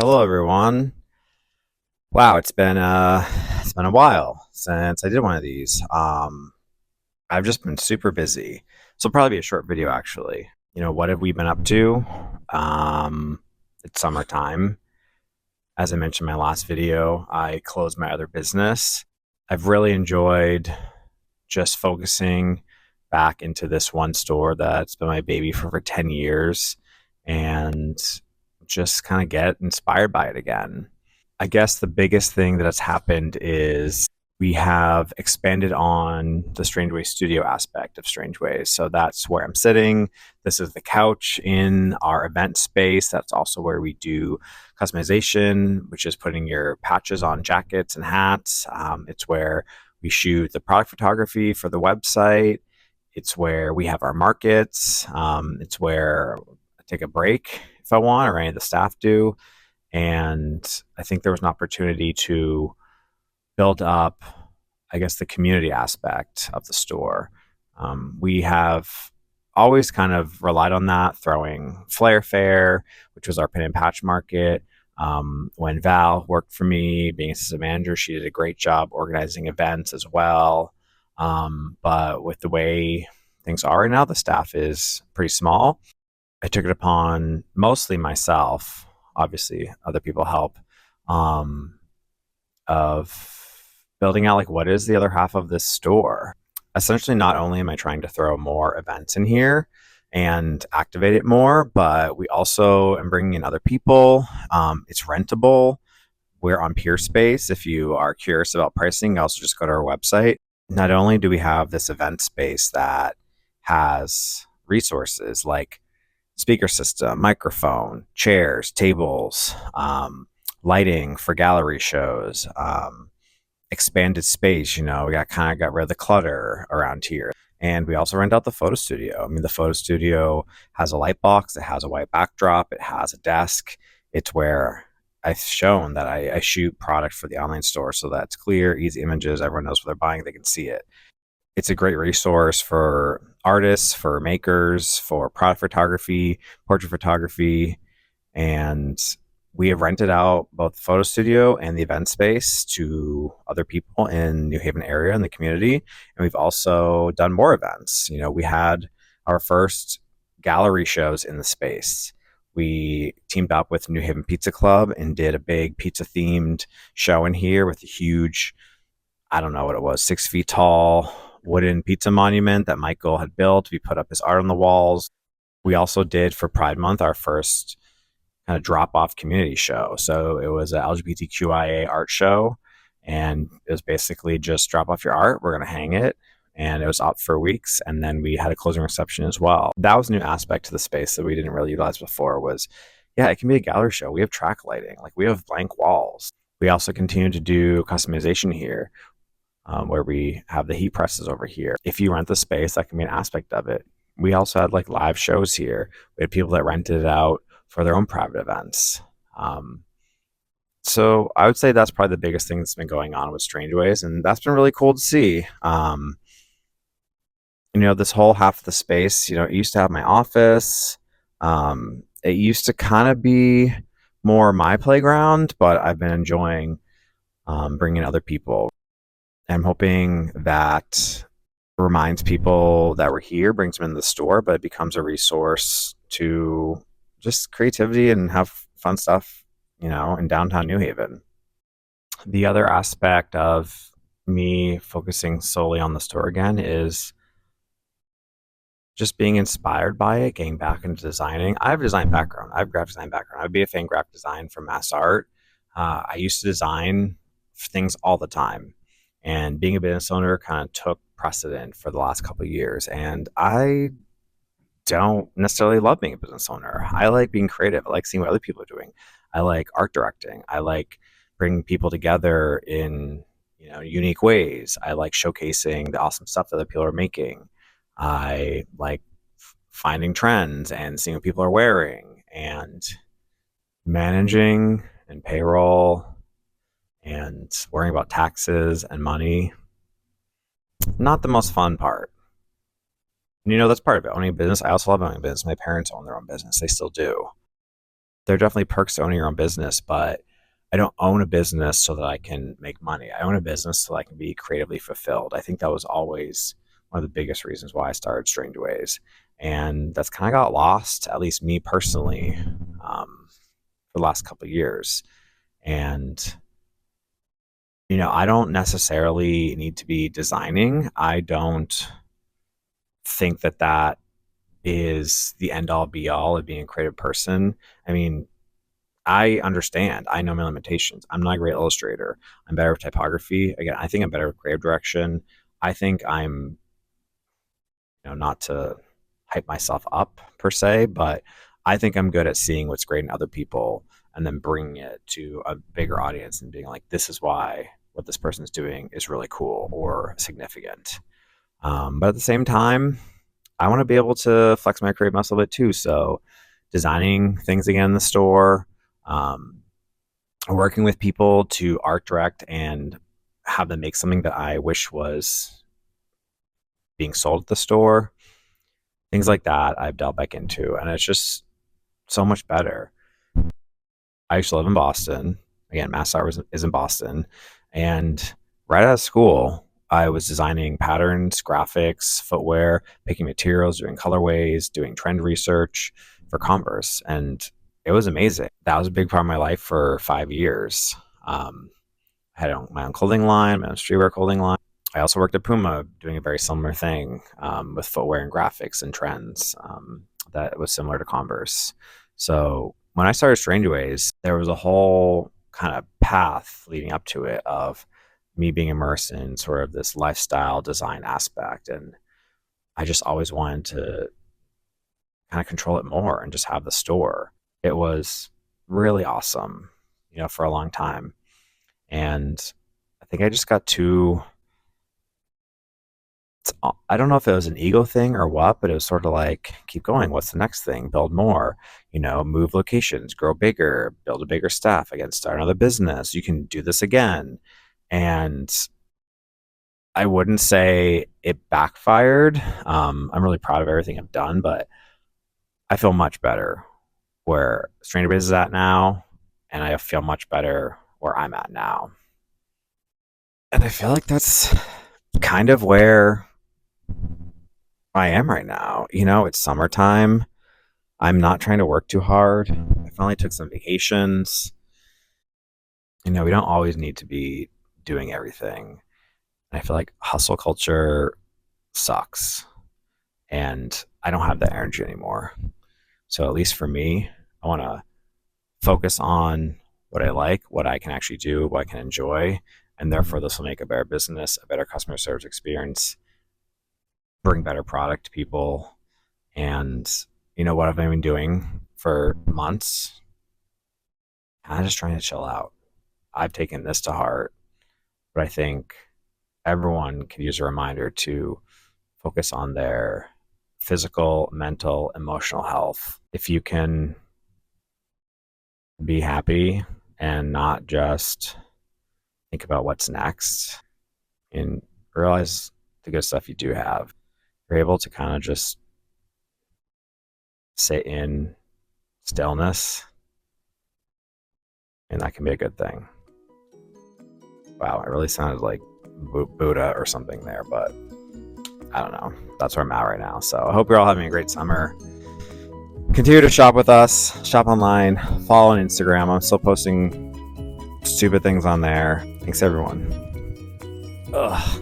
Hello, everyone. Wow, it's been a while since I did one of these. I've just been super busy, so it'll probably be a short video actually. What have we been up to? Um, it's summertime. As I mentioned in my last video, I closed my other business. I've really enjoyed just focusing back into this one store that's been my baby for over 10 years and just kind of get inspired by it again. I guess the biggest thing that has happened is we have expanded on the Strange Ways studio aspect of Strange Ways. So that's where I'm sitting. This is the couch in our event space. That's also where we do customization, which is putting your patches on jackets and hats. It's where we shoot the product photography for the website. It's where we have our markets. It's where I take a break if I want, or any of the staff do. And I think there was an opportunity to build up, I guess, the community aspect of the store. We have always kind of relied on that, throwing Flair Fair, which was our pin and patch market. When Val worked for me, being assistant manager, she did a great job organizing events as well. But with the way things are right now, the staff is pretty small. I took it upon mostly myself, obviously other people help, um, of building out like what is the other half of this store. Essentially, not only am I trying to throw more events in here and activate it more, but we also am bringing in other people. It's rentable. We're on Peerspace. If you are curious about pricing, also just go to our website. Not only do we have this event space that has resources like speaker system, microphone, chairs, tables, lighting for gallery shows, expanded space. We got rid of the clutter around here. And we also rent out the photo studio. I mean, the photo studio has a light box, it has a white backdrop, it has a desk. It's where I've shown that I shoot product for the online store so that it's clear, easy images, everyone knows what they're buying, they can see it. It's a great resource for artists, for makers, for product photography, portrait photography, and we have rented out both the photo studio and the event space to other people in New Haven area in the community. And we've also done more events. We had our first gallery shows in the space. We teamed up with New Haven Pizza Club and did a big pizza themed show in here with a huge, I don't know what it was, 6 feet tall wooden pizza monument that Michael had built. We put up his art on the walls. We also did for Pride Month our first kind of drop off community show. So it was a LGBTQIA art show, and it was basically just drop off your art. We're going to hang it. And it was up for weeks. And then we had a closing reception as well. That was a new aspect to the space that we didn't really utilize before was, yeah, it can be a gallery show. We have track lighting, like we have blank walls. We also continue to do customization here, where we have the heat presses over here. If you rent the space, that can be an aspect of it. We also had like live shows here. We had people that rented it out for their own private events. So I would say that's probably the biggest thing that's been going on with Strange Ways, and that's been really cool to see. This whole half of the space, it used to have my office. It used to kind of be more my playground, but I've been enjoying bringing other people. I'm hoping that reminds people that we're here, brings them into the store, but it becomes a resource to just creativity and have fun stuff, in downtown New Haven. The other aspect of me focusing solely on the store again is just being inspired by it, getting back into designing. I have a design background. I have a graphic design background. I would be a fan graphic design from Mass Art. I used to design things all the time. And being a business owner kind of took precedent for the last couple of years. And I don't necessarily love being a business owner. I like being creative. I like seeing what other people are doing. I like art directing. I like bringing people together in unique ways. I like showcasing the awesome stuff that other people are making. I like finding trends and seeing what people are wearing and managing and payroll and worrying about taxes and money. Not the most fun part. That's part of it. Owning a business. I also love owning a business. My parents own their own business. They still do. There are definitely perks to owning your own business, but I don't own a business so that I can make money. I own a business so that I can be creatively fulfilled. I think that was always one of the biggest reasons why I started Strange Ways. And that's kind of got lost, at least me personally, for the last couple of years. And, I don't necessarily need to be designing. I don't think that that is the end all be all of being a creative person. I mean, I understand. I know my limitations. I'm not a great illustrator. I'm better with typography. Again, I think I'm better with creative direction. I think I'm, not to hype myself up per se, but I think I'm good at seeing what's great in other people and then bringing it to a bigger audience and being like, this is why what this person is doing is really cool or significant. But at the same time, I want to be able to flex my creative muscle a bit too. So designing things again in the store, um, working with people to art direct and have them make something that I wish was being sold at the store, things like that I've delved back into. And it's just so much better. I used to live in Boston. Again, Mass Art is in Boston. And right out of school, I was designing patterns, graphics, footwear, picking materials, doing colorways, doing trend research for Converse. And it was amazing. That was a big part of my life for 5 years. I had my own clothing line, my own streetwear clothing line. I also worked at Puma doing a very similar thing with footwear and graphics and trends that was similar to Converse. So when I started Strange Ways, there was a whole kind of path leading up to it of me being immersed in sort of this lifestyle design aspect. And I just always wanted to kind of control it more and just have the store. It was really awesome, for a long time. And I think I just got too, I don't know if it was an ego thing or what, but it was sort of like, keep going. What's the next thing? Build more, move locations, grow bigger, build a bigger staff, again, start another business. You can do this again. And I wouldn't say it backfired. I'm really proud of everything I've done, but I feel much better where Strange Ways is at now. And I feel much better where I'm at now. And I feel like that's kind of where I am right now. It's summertime. I'm not trying to work too hard. I finally took some vacations. We don't always need to be doing everything. And I feel like hustle culture sucks. And I don't have that energy anymore. So at least for me, I want to focus on what I like, what I can actually do, what I can enjoy. And therefore, this will make a better business, a better customer service experience, bring better product to people. And what I've been doing for months, kind of just trying to chill out. I've taken this to heart, but I think everyone could use a reminder to focus on their physical, mental, emotional health. If you can be happy and not just think about what's next and realize the good stuff you do have, you're able to kind of just sit in stillness, and that can be a good thing. Wow, it really sounded like Buddha or something there, but I don't know. That's where I'm at right now. So I hope you're all having a great summer. Continue to shop with us, shop online, follow on Instagram. I'm still posting stupid things on there. Thanks, everyone. Ugh.